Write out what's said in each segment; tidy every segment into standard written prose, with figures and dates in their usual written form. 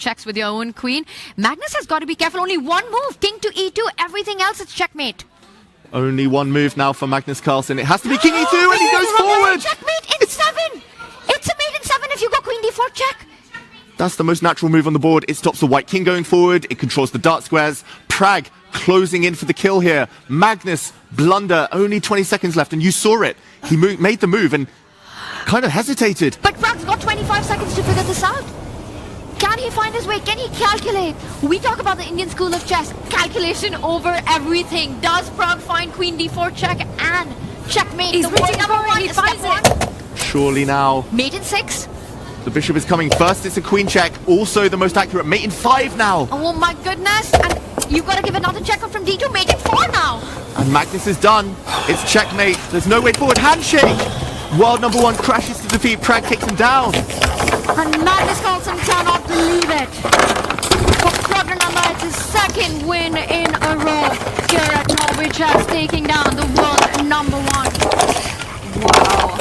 checks with your own queen. Magnus has got to be careful. Only one move. King to e2. Everything else is checkmate. Only one move now for Magnus Carlsen. It has to be king e2 and he goes forward. Checkmate in 7. It's a mate in 7 if you go queen d4 check. That's the most natural move on the board. It stops the white king going forward. It controls the dark squares. Pragg closing in for the kill here. Magnus blunder. Only 20 seconds left and you saw it. He made the move and kind of hesitated. But Pragg's got 25 seconds to figure this out. Can he find his way? Can he calculate? We talk about the Indian school of chess. Calculation over everything. Does Pragg find queen d4 check and checkmate? He's reaching number for it. one. He finds it. Surely now. Mate in 6. The bishop is coming first. It's a queen check. Also the most accurate. Mate in 5 now. Oh my goodness. And you've got to give another check up from d2. Mate in 4 now. And Magnus is done. It's checkmate. There's no way forward. Handshake. World number 1 crashes to defeat. Pragg kicks him down. And Magnus Carlsen cannot believe it. For Praggnanandhaa, it's his second win in a row here at Norway Chess, taking down the world number 1. Wow,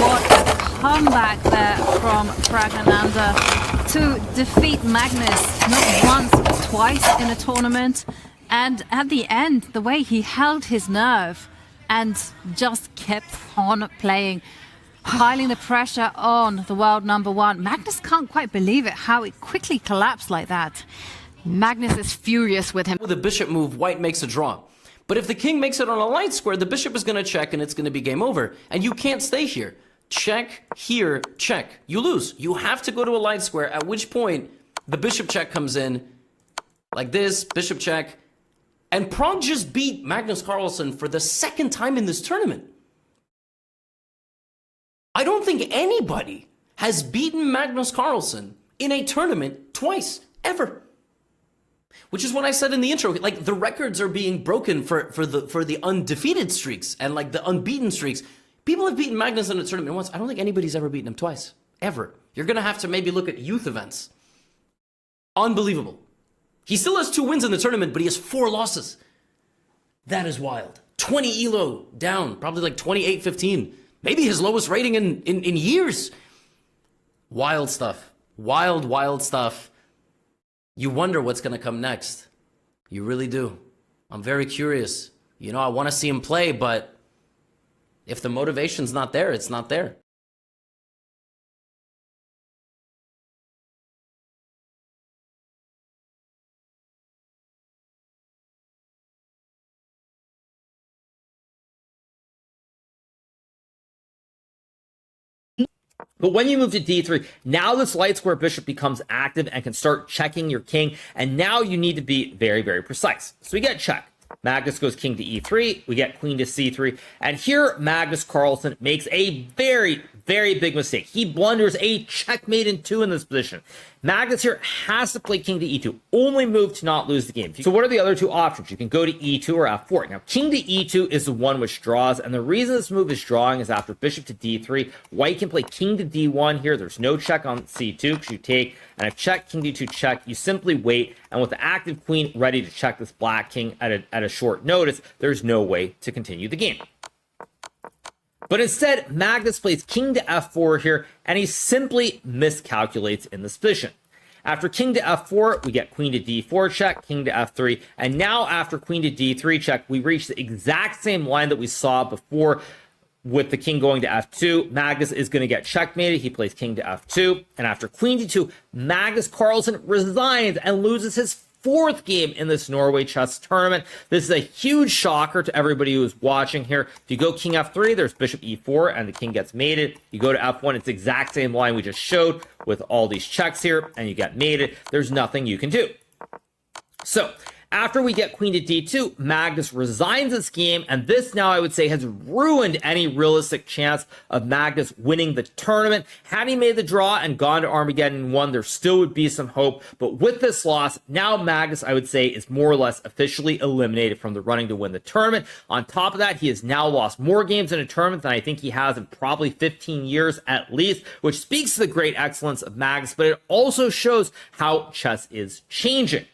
what a comeback there from Praggnanandhaa to defeat Magnus not once but twice in a tournament. And at the end, the way he held his nerve and just kept on playing, piling the pressure on the world number 1. Magnus can't quite believe it, how it quickly collapsed like that. Magnus is furious with him. With a bishop move, white makes a draw. But if the king makes it on a light square, the bishop is going to check and it's going to be game over. And you can't stay here. Check, here, check. You lose. You have to go to a light square, at which point the bishop check comes in. Like this, bishop check. And Pragg just beat Magnus Carlsen for the second time in this tournament. I don't think anybody has beaten Magnus Carlsen in a tournament twice, ever. Which is what I said in the intro. Like, the records are being broken for the undefeated streaks and like the unbeaten streaks. People have beaten Magnus in a tournament once. I don't think anybody's ever beaten him twice, ever. You're gonna have to maybe look at youth events. Unbelievable. He still has 2 wins in the tournament, but he has 4 losses. That is wild. 20 elo down, probably like 28-15. Maybe his lowest rating in years. Wild stuff. Wild, wild stuff. You wonder what's going to come next. You really do. I'm very curious. You know, I want to see him play, but if the motivation's not there, it's not there. But when you move to d3, now this light square bishop becomes active and can start checking your king. And now you need to be very, very precise. So we get check. Magnus goes king to e3. We get queen to c3. And here, Magnus Carlsen makes a very, very big mistake. He blunders a checkmate in 2 in this position. Magnus here has to play king to e2. Only move to not lose the game. So what are the other 2 options? You can go to e2 or f4. Now, king to e2 is the one which draws. And the reason this move is drawing is after bishop to d3, white can play king to d1 here. There's no check on c2 because you take. And if check, king d2 check, you simply wait. And with the active queen ready to check this black king at a short notice, there's no way to continue the game. But instead, Magnus plays king to f4 here, and he simply miscalculates in this position. After king to f4, we get queen to d4 check, king to f3, and now after queen to d3 check, we reach the exact same line that we saw before with the king going to f2. Magnus is going to get checkmated. He plays king to f2, and after queen to 2, Magnus Carlsen resigns and loses his 4th game in this Norway chess tournament. This is a huge shocker to everybody who is watching here. If you go king f3, there's bishop e4, and the king gets mated. You go to f1, it's the exact same line we just showed with all these checks here, and you get mated. There's nothing you can do. So after we get queen to d2, Magnus resigns this game, and this now I would say has ruined any realistic chance of Magnus winning the tournament. Had he made the draw and gone to Armageddon and won, there still would be some hope, but with this loss, now Magnus I would say is more or less officially eliminated from the running to win the tournament. On top of that, he has now lost more games in a tournament than I think he has in probably 15 years at least, which speaks to the great excellence of Magnus, but it also shows how chess is changing.